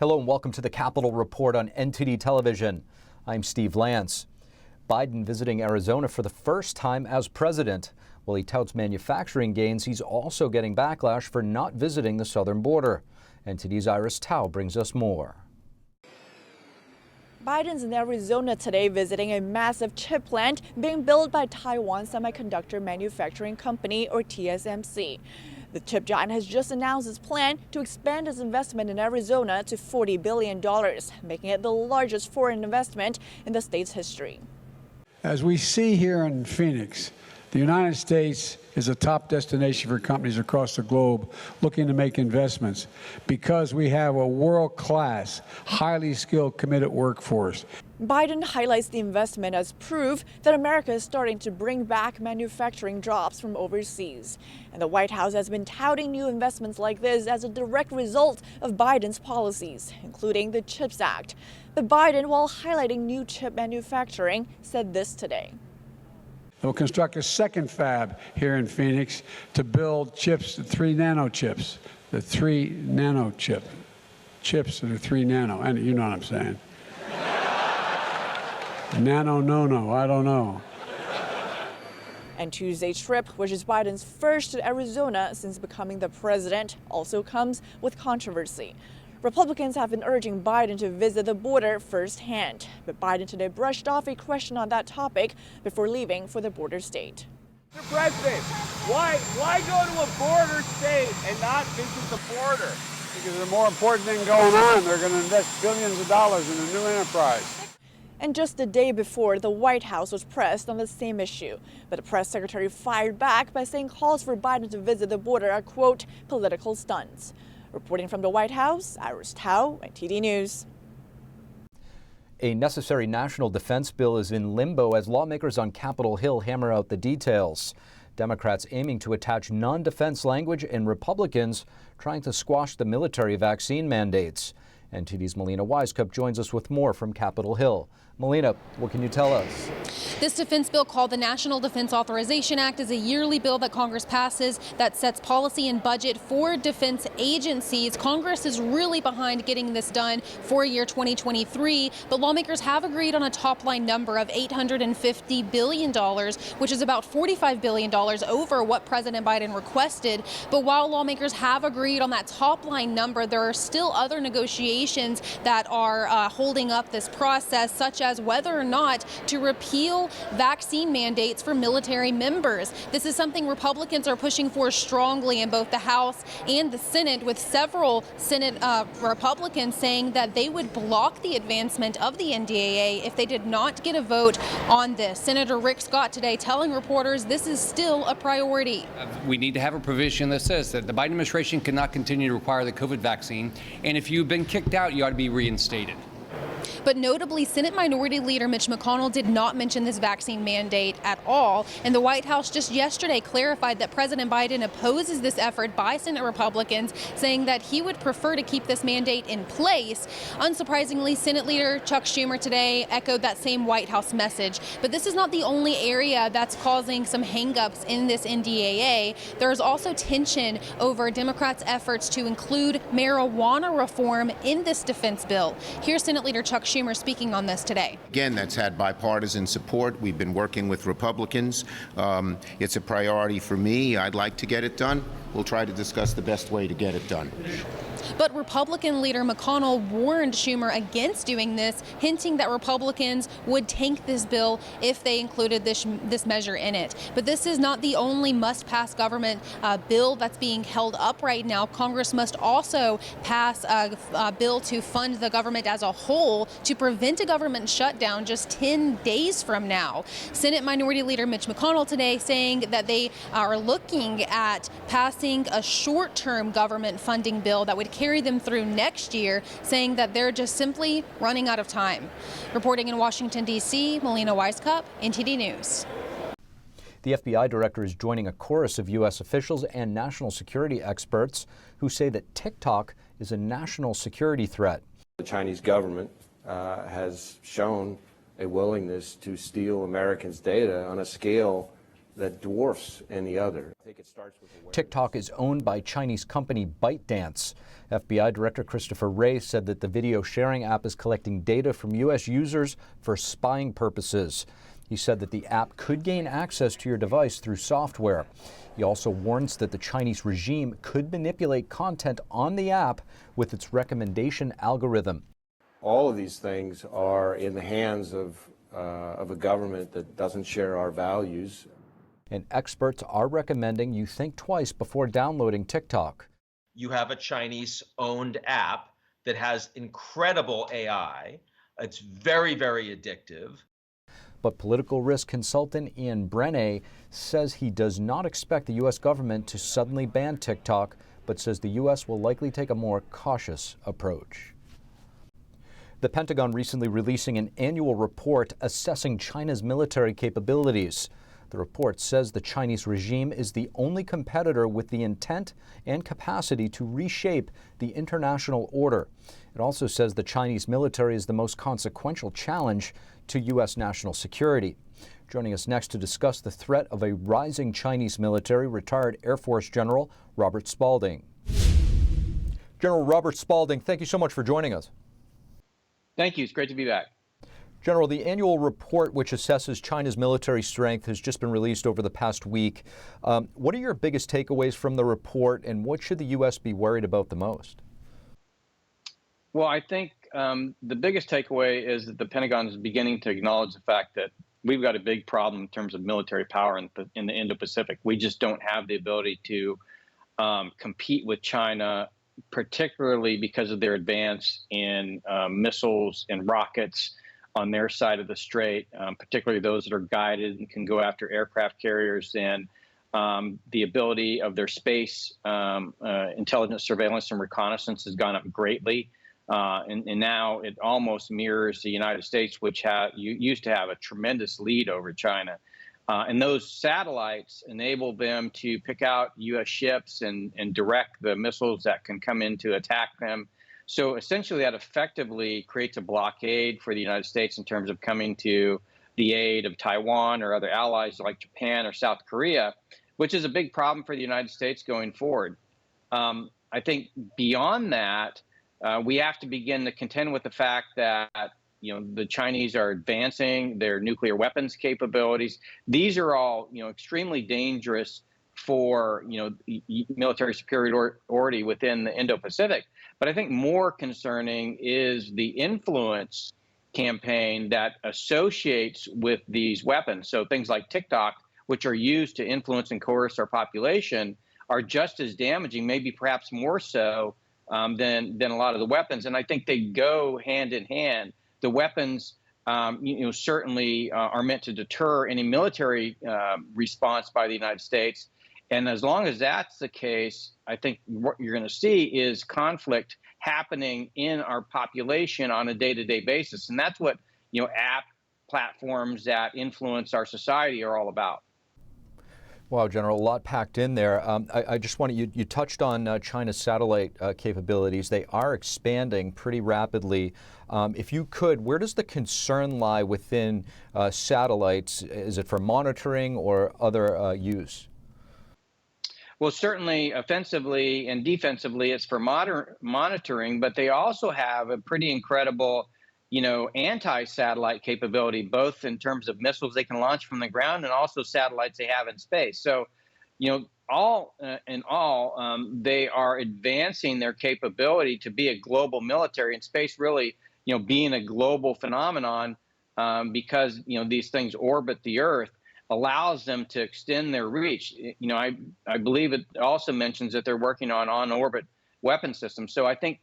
Hello and welcome to the Capitol Report on NTD Television. I'm Steve Lance. Biden visiting Arizona for the first time as president. While he touts manufacturing gains, he's also getting backlash for not visiting the southern border. NTD's Iris Tao brings us more. Biden's in Arizona today visiting a massive chip plant being built by Taiwan Semiconductor Manufacturing Company, or TSMC. The chip giant has just announced its plan to expand its investment in Arizona to $40 billion, making it the largest foreign investment in the state's history. As we see here in Phoenix, the United States is a top destination for companies across the globe looking to make investments because we have a world-class, highly skilled, committed workforce. Biden highlights the investment as proof that America is starting to bring back manufacturing jobs from overseas. And the White House has been touting new investments like this as a direct result of Biden's policies, including the CHIPS Act. But Biden, while highlighting new chip manufacturing, said this today. We'll construct a second fab here in Phoenix to build chips, the 3 nano chips, the 3 nano chip. Chips that are 3 nano, and you know what I'm saying. Nano, no, I don't know. And Tuesday's trip, which is Biden's first to Arizona since becoming the president, also comes with controversy. Republicans have been urging Biden to visit the border firsthand, but Biden today brushed off a question on that topic before leaving for the border state. Mr. President, why go to a border state and not visit the border? Because there's a more important thing going on. They're going to invest billions of dollars in a new enterprise. And just the day before, the White House was pressed on the same issue. But the press secretary fired back by saying calls for Biden to visit the border are, quote, political stunts. Reporting from the White House, Iris Tao, NTD News. A necessary national defense bill is in limbo as lawmakers on Capitol Hill hammer out the details. Democrats aiming to attach non-defense language and Republicans trying to squash the military vaccine mandates. NTD's Melina Wisecup joins us with more from Capitol Hill. Melina, what can you tell us? This defense bill, called the National Defense Authorization Act, is a yearly bill that Congress passes that sets policy and budget for defense agencies. Congress is really behind getting this done for year 2023, but lawmakers have agreed on a top-line number of $850 billion, which is about $45 billion over what President Biden requested. But while lawmakers have agreed on that top-line number, there are still other negotiations that are holding up this process, such as whether or not to repeal vaccine mandates for military members. This is something Republicans are pushing for strongly in both the House and the Senate, with several Senate Republicans saying that they would block the advancement of the NDAA if they did not get a vote on this. Senator Rick Scott today telling reporters this is still a priority. We need to have a provision that says that the Biden administration cannot continue to require the COVID vaccine, and if you've been kicked out, you ought to be reinstated. But notably, Senate Minority Leader Mitch McConnell did not mention this vaccine mandate at all. And the White House just yesterday clarified that President Biden opposes this effort by Senate Republicans, saying that he would prefer to keep this mandate in place. Unsurprisingly, Senate Leader Chuck Schumer today echoed that same White House message. But this is not the only area that's causing some hangups in this NDAA. There is also tension over Democrats' efforts to include marijuana reform in this defense bill. Here's Senate Leader Chuck Schumer speaking on this today. Again, that's had bipartisan support. We've been working with Republicans. It's a priority for me. I'd like to get it done. We'll try to discuss the best way to get it done. But Republican leader McConnell warned Schumer against doing this, hinting that Republicans would tank this bill if they included this measure in it. But this is not the only must-pass government bill that's being held up right now. Congress must also pass a bill to fund the government as a whole to prevent a government shutdown just 10 days from now. Senate Minority Leader Mitch McConnell today saying that they are looking at passing a short-term government funding bill that would carry them through next year, saying that they're just simply running out of time. Reporting in Washington, D.C., Melina Wisecup, NTD News. The FBI director is joining a chorus of U.S. officials and national security experts who say that TikTok is a national security threat. The Chinese government has shown a willingness to steal Americans' data on a scale that dwarfs any other. I think it starts with awareness. TikTok is owned by Chinese company ByteDance. FBI Director Christopher Wray said that the video sharing app is collecting data from U.S. users for spying purposes. He said that the app could gain access to your device through software. He also warns that the Chinese regime could manipulate content on the app with its recommendation algorithm. All of these things are in the hands of a government that doesn't share our values. And experts are recommending you think twice before downloading TikTok. You have a Chinese-owned app that has incredible AI. It's very, very addictive. But political risk consultant Ian Brenne says he does not expect the U.S. government to suddenly ban TikTok, but says the U.S. will likely take a more cautious approach. The Pentagon recently releasing an annual report assessing China's military capabilities. The report says the Chinese regime is the only competitor with the intent and capacity to reshape the international order. It also says the Chinese military is the most consequential challenge to U.S. national security. Joining us next to discuss the threat of a rising Chinese military, retired Air Force General Robert Spalding. General Robert Spalding, thank you so much for joining us. Thank you. It's great to be back. General, the annual report which assesses China's military strength has just been released over the past week. What are your biggest takeaways from the report, and what should the U.S. be worried about the most? Well, I think the biggest takeaway is that the Pentagon is beginning to acknowledge the fact that we've got a big problem in terms of military power in the Indo-Pacific. We just don't have the ability to compete with China, particularly because of their advance in missiles and rockets on their side of the strait, particularly those that are guided and can go after aircraft carriers, and the ability of their space intelligence, surveillance, and reconnaissance has gone up greatly. And now it almost mirrors the United States, which used to have a tremendous lead over China. And those satellites enable them to pick out U.S. ships and direct the missiles that can come in to attack them. So essentially that effectively creates a blockade for the United States in terms of coming to the aid of Taiwan or other allies like Japan or South Korea, which is a big problem for the United States going forward. I think beyond that, we have to begin to contend with the fact that the Chinese are advancing their nuclear weapons capabilities. These are all extremely dangerous for military superiority within the Indo-Pacific. But I think more concerning is the influence campaign that associates with these weapons. So things like TikTok, which are used to influence and coerce our population, are just as damaging, maybe perhaps more so than a lot of the weapons. And I think they go hand in hand. The weapons, certainly are meant to deter any military response by the United States. And as long as that's the case, I think what you're going to see is conflict happening in our population on a day-to-day basis. And that's what, app platforms that influence our society are all about. Wow, General, a lot packed in there. I just want you touched on China's satellite capabilities. They are expanding pretty rapidly. If you could, where does the concern lie within satellites? Is it for monitoring or other use? Well, certainly offensively and defensively, it's for monitoring, but they also have a pretty incredible, anti-satellite capability, both in terms of missiles they can launch from the ground and also satellites they have in space. So, all in all, they are advancing their capability to be a global military, and space really, being a global phenomenon because, these things orbit the Earth, allows them to extend their reach. I believe it also mentions that they're working on orbit weapon systems. So I think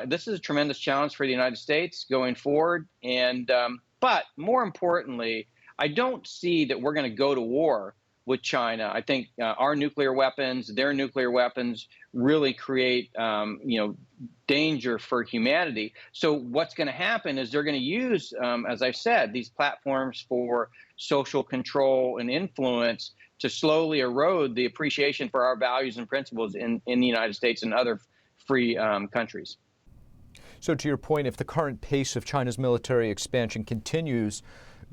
this is a tremendous challenge for the United States going forward. And but more importantly, I don't see that we're going to go to war with China. I think our nuclear weapons, their nuclear weapons, really create danger for humanity. So what's going to happen is they're going to use, as I said, these platforms for social control and influence to slowly erode the appreciation for our values and principles in the United States and other free countries. So to your point, if the current pace of China's military expansion continues,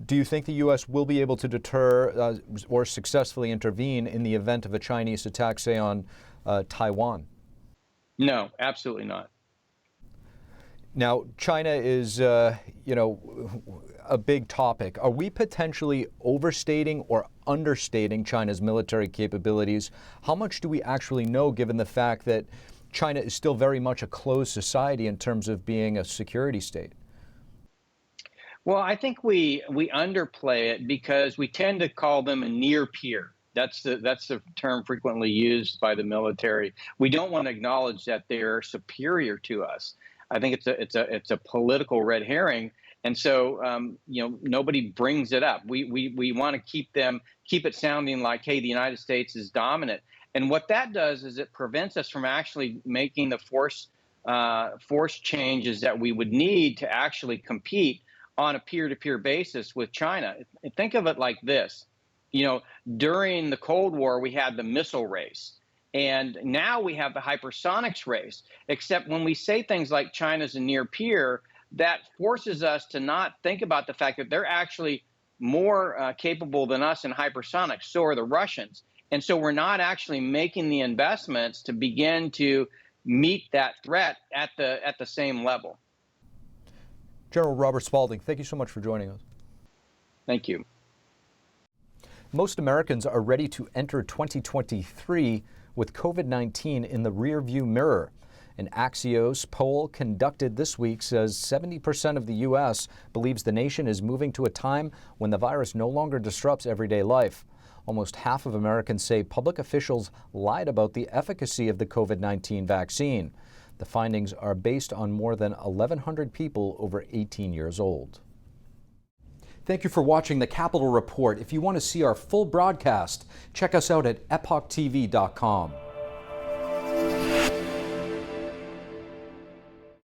Do you think the U.S. will be able to deter or successfully intervene in the event of a Chinese attack, say, on Taiwan? No, absolutely not. Now, China is, a big topic. Are we potentially overstating or understating China's military capabilities? How much do we actually know, given the fact that China is still very much a closed society in terms of being a security state? Well, I think we underplay it because we tend to call them a near peer. That's the term frequently used by the military. We don't want to acknowledge that they're superior to us. I think it's a political red herring, and so nobody brings it up. We want to keep it sounding like, hey, the United States is dominant, and what that does is it prevents us from actually making the force changes that we would need to actually compete on a peer-to-peer basis with China. Think of it like this. During the Cold War, we had the missile race. And now we have the hypersonics race, except when we say things like China's a near peer, that forces us to not think about the fact that they're actually more capable than us in hypersonics. So are the Russians. And so we're not actually making the investments to begin to meet that threat at the same level. General Robert Spalding, thank you so much for joining us. Thank you. Most Americans are ready to enter 2023 with COVID-19 in the rearview mirror. An Axios poll conducted this week says 70% of the U.S. believes the nation is moving to a time when the virus no longer disrupts everyday life. Almost half of Americans say public officials lied about the efficacy of the COVID-19 vaccine. The findings are based on more than 1,100 people over 18 years old. Thank you for watching the Capitol Report. If you want to see our full broadcast, check us out at EpochTV.com.